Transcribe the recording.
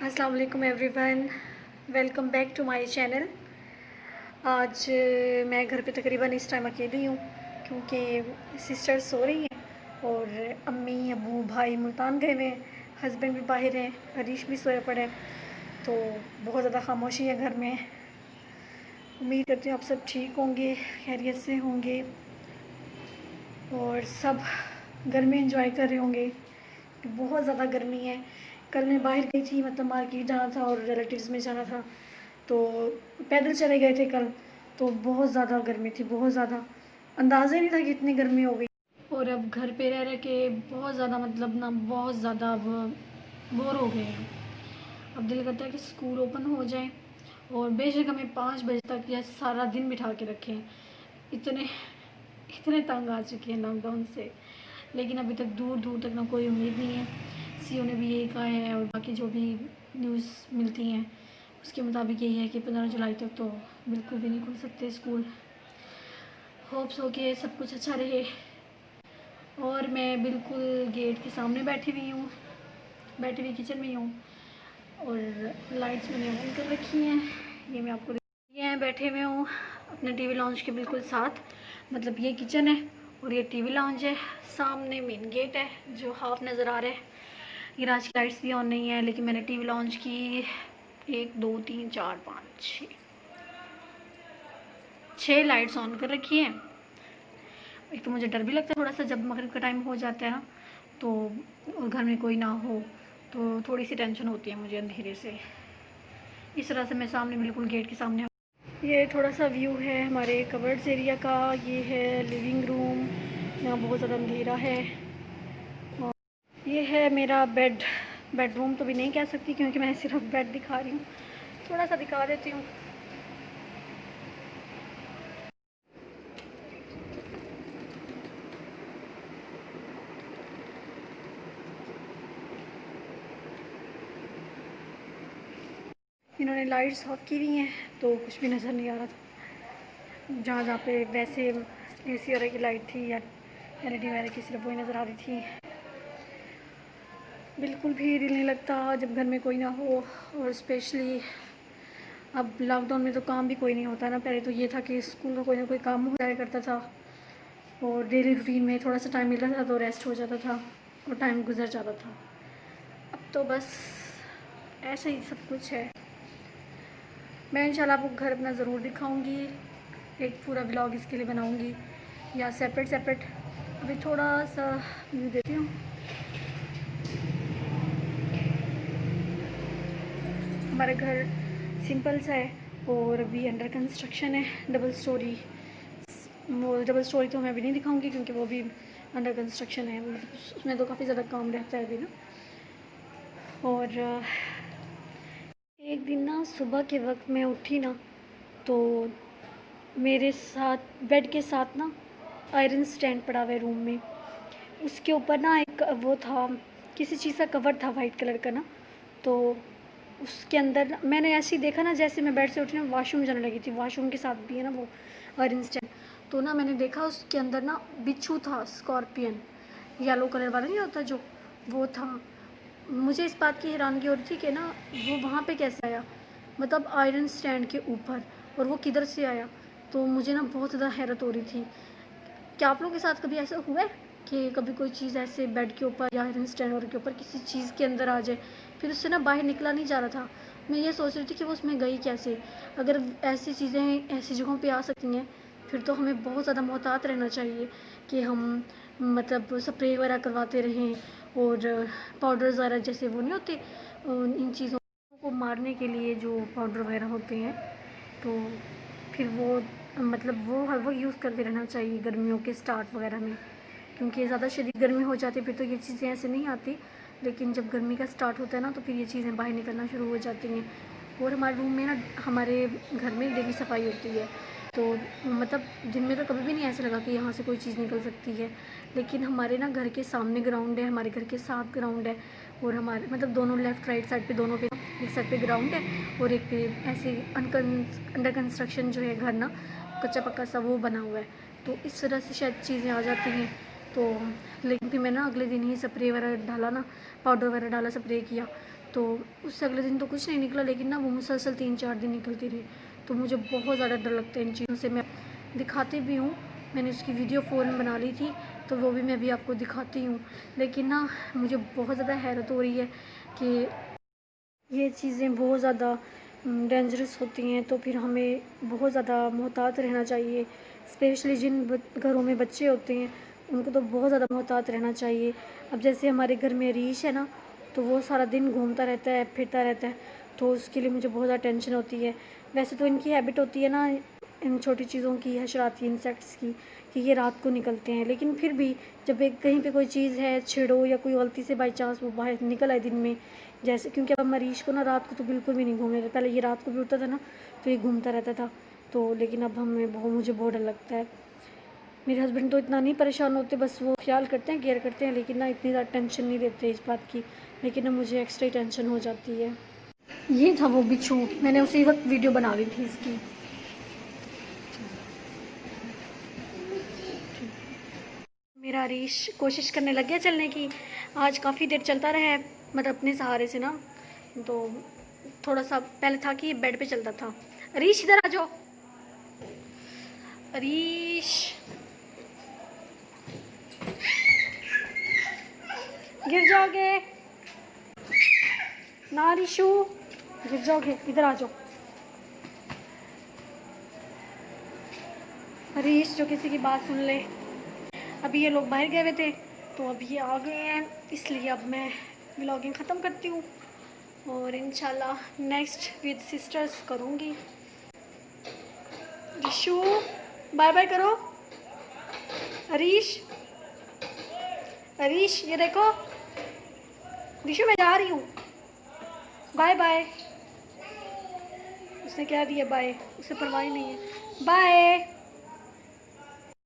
अस्सलाम वालेकुम everyone, welcome back to my channel. आज मैं घर पे तकरीबन इस टाइम अकेली हूँ क्योंकि सिस्टर सो रही हैं और अम्मी अबू भाई मुल्तान गए हुए हैं, हस्बैंड भी बाहर हैं, हरीश भी सोया पड़े हैं। तो बहुत ज़्यादा खामोशी है घर में। उम्मीद करती हूँ आप सब ठीक होंगे, खैरियत से होंगे और सब गर्मी एंजॉय कर रहे होंगे। बहुत ज़्यादा गर्मी है। कल मैं बाहर गई थी, मतलब मार्केट जाना था और रिलेटिव्स में जाना था, तो पैदल चले गए थे कल। तो बहुत ज़्यादा गर्मी थी, बहुत ज़्यादा अंदाज़ा ही नहीं था कि इतनी गर्मी हो गई। और अब घर पे रह रह के बहुत ज़्यादा मतलब ना बहुत ज़्यादा अब बोर हो गए हैं। अब दिल करता है कि स्कूल ओपन हो जाए और बेशक हमें 5 बजे तक या सारा दिन बिठा के रखें। इतने इतने तंग आ चुके हैं लॉकडाउन से, लेकिन अभी तक दूर दूर तक ना कोई उम्मीद नहीं है। सीओ ने भी यही कहा है और बाकी जो भी न्यूज़ मिलती हैं उसके मुताबिक यही है कि 15 जुलाई तक तो बिल्कुल भी नहीं खुल सकते स्कूल। होप्स हो कि सब कुछ अच्छा रहे। और मैं बिल्कुल गेट के सामने बैठी हुई किचन में ही हूँ और लाइट्स मैंने ऑन कर रखी हैं। ये मैं आपको ये हैं, बैठे हुए हूँ अपने टीवी लाउंज के बिल्कुल साथ। मतलब ये किचन है और ये टीवी लाउंज है, सामने मेन गेट है जो हाफ नज़र आ रहा है। ये रात की लाइट्स भी ऑन नहीं है, लेकिन मैंने टीवी लॉन्च की 1 2 3 4 5 6 लाइट्स ऑन कर रखी हैं। एक तो मुझे डर भी लगता है थोड़ा सा जब मगरिब का टाइम हो जाता है ना, तो और घर में कोई ना हो तो थोड़ी सी टेंशन होती है मुझे अंधेरे से। इस तरह से मैं सामने बिल्कुल गेट के सामने। ये थोड़ा सा व्यू है हमारे कवर्ड्स एरिया का। ये है लिविंग रूम, यहाँ बहुत ज़्यादा अंधेरा है। और ये है मेरा बेडरूम तो भी नहीं कह सकती क्योंकि मैं सिर्फ बेड दिखा रही हूँ, थोड़ा सा दिखा देती हूँ। इन्होंने लाइट्स ऑफ की हुई हैं तो कुछ भी नज़र नहीं आ रहा था। जहाँ जहाँ पे वैसे एसी वगैरह की लाइट थी या एलईडी वगैरह की, सिर्फ वही नज़र आ रही थी। बिल्कुल भी दिल नहीं लगता जब घर में कोई ना हो, और स्पेशली अब लॉकडाउन में तो काम भी कोई नहीं होता ना। पहले तो ये था कि स्कूल का कोई ना कोई काम हो जाया करता था और डेली रूटीन में थोड़ा सा टाइम मिलता था तो रेस्ट हो जाता था और टाइम गुजर जाता था। अब तो बस ऐसे ही सब कुछ है। मैं इंशाल्लाह आपको घर अपना ज़रूर दिखाऊंगी, एक पूरा व्लॉग इसके लिए बनाऊंगी या सेपरेट। अभी थोड़ा सा व्यू देती हूँ। हमारा घर सिंपल सा है और अभी अंडर कंस्ट्रक्शन है, डबल स्टोरी। वो डबल स्टोरी तो मैं अभी नहीं दिखाऊंगी क्योंकि वो भी अंडर कंस्ट्रक्शन है, मतलब उसमें तो काफ़ी ज़्यादा काम रहता है अभी ना। और एक दिन ना सुबह के वक्त मैं उठी ना, तो मेरे साथ बेड के साथ ना आयरन स्टैंड पड़ा हुआ है रूम में। उसके ऊपर ना एक वो था, किसी चीज़ का कवर था वाइट कलर का ना। तो उसके अंदर मैंने ऐसे ही देखा ना, जैसे मैं बेड से उठी ना वॉशरूम जाने लगी थी, वॉशरूम के साथ भी है ना वो आयरन स्टैंड। तो ना मैंने देखा उसके अंदर ना बिच्छू था, स्कॉर्पियन येलो कलर वाला नहीं होता जो, वो था। मुझे इस बात की हैरानगी हो रही थी कि ना वो वहाँ पे कैसे आया, मतलब आयरन स्टैंड के ऊपर, और वो किधर से आया। तो मुझे ना बहुत ज़्यादा हैरत हो रही थी। क्या आप लोगों के साथ कभी ऐसा हुआ है कि कभी कोई चीज़ ऐसे बेड के ऊपर या आयरन स्टैंड और के ऊपर किसी चीज़ के अंदर आ जाए, फिर उससे ना बाहर निकला नहीं जा रहा था। मैं ये सोच रही थी कि वो उसमें गई कैसे। अगर ऐसी चीज़ें ऐसी जगहों पे आ सकती हैं फिर तो हमें बहुत ज़्यादा मोहतात रहना चाहिए कि हम मतलब स्प्रे वगैरह करवाते रहें और पाउडर्स वगैरह जैसे वो नहीं होते इन चीज़ों को मारने के लिए जो पाउडर वगैरह होते हैं, तो फिर वो मतलब वो यूज़ करते रहना चाहिए गर्मियों के स्टार्ट वगैरह में, क्योंकि ज़्यादा शदीद गर्मी हो जाती है फिर तो ये चीज़ें ऐसे नहीं आती। लेकिन जब गर्मी का स्टार्ट होता है ना तो फिर ये चीज़ें बाहर निकलना शुरू हो जाती हैं। और हमारे रूम में ना, हमारे घर में डेली सफाई होती है, तो मतलब दिन में तो कभी भी नहीं ऐसा लगा कि यहाँ से कोई चीज़ निकल सकती है। लेकिन हमारे ना घर के सामने ग्राउंड है, हमारे घर के साथ ग्राउंड है, और हमारे मतलब दोनों लेफ़्ट राइट साइड पे, दोनों पे एक साइड पे ग्राउंड है और एक पे ऐसे अंडर कंस्ट्रक्शन जो है घर ना कच्चा पक्का सा वो बना हुआ है। तो इस तरह से शायद चीज़ें आ जाती हैं। तो लेकिन फिर मैं ना अगले दिन ही स्प्रे वगैरह डाला ना, पाउडर वगैरह डाला, स्प्रे किया, तो उससे अगले दिन तो कुछ नहीं निकला, लेकिन ना वो मुसलसल 3-4 दिन निकलती रही। तो मुझे बहुत ज़्यादा डर लगता है इन चीज़ों से। मैं दिखाती भी हूँ, मैंने उसकी वीडियो फ़ोन बना ली थी, तो वो भी मैं भी आपको दिखाती हूँ। लेकिन ना मुझे बहुत ज़्यादा हैरत हो रही है कि ये चीज़ें बहुत ज़्यादा डेंजरस होती हैं, तो फिर हमें बहुत ज़्यादा मोहतात रहना चाहिए। स्पेशली जिन घरों में बच्चे होते हैं उनको तो बहुत ज़्यादा मोहतात रहना चाहिए। अब जैसे हमारे घर में रीश है ना, तो वो सारा दिन घूमता रहता है, फिरता रहता है, तो उसके लिए मुझे बहुत ज़्यादा टेंशन होती है। वैसे तो इनकी हैबिट होती है ना इन छोटी चीज़ों की, हशराती इंसेक्ट्स की, कि ये रात को निकलते हैं, लेकिन फिर भी जब एक कहीं पे कोई चीज़ है छेड़ो या कोई गलती से बाई चांस वो बाहर निकल आए दिन में, जैसे क्योंकि अब मरीज़ को ना रात को तो बिल्कुल भी नहीं घूमने देते। पहले ये रात को भी उठता था ना तो ये घूमता रहता था, तो लेकिन अब मुझे बहुत डर लगता है। मेरे हस्बैंड तो इतना नहीं परेशान होते, बस वो ख्याल करते हैं, केयर करते हैं, लेकिन ना इतनी ज़्यादा टेंशन नहीं देते इस बात की। लेकिन ना मुझे एक्स्ट्रा टेंशन हो जाती है। ये था वो बिच्छू, मैंने उसी वक्त वीडियो बना ली थी इसकी। मेरा रीश कोशिश करने लग गया चलने की, आज काफ़ी देर चलता रहा है, मतलब अपने सहारे से ना। तो थोड़ा सा पहले था कि बेड पे चलता था। रीश इधर आ जाओ, रीश गिर जाओगे ना, रीशू गिर जाओगे, इधर आ जाओ। रीश जो किसी की बात सुन ले। अभी ये लोग बाहर गए हुए थे, तो अभी ये आ गए हैं, इसलिए अब मैं व्लॉगिंग ख़त्म करती हूँ और इंशाल्लाह नेक्स्ट विद सिस्टर्स करूँगी। रीशू बाय बाय करो। हरीश, हरीश ये देखो, रीशू मैं जा रही हूँ, बाय बाय। उसने क्या दिया बाय, उसे परवाह ही नहीं है। बाय।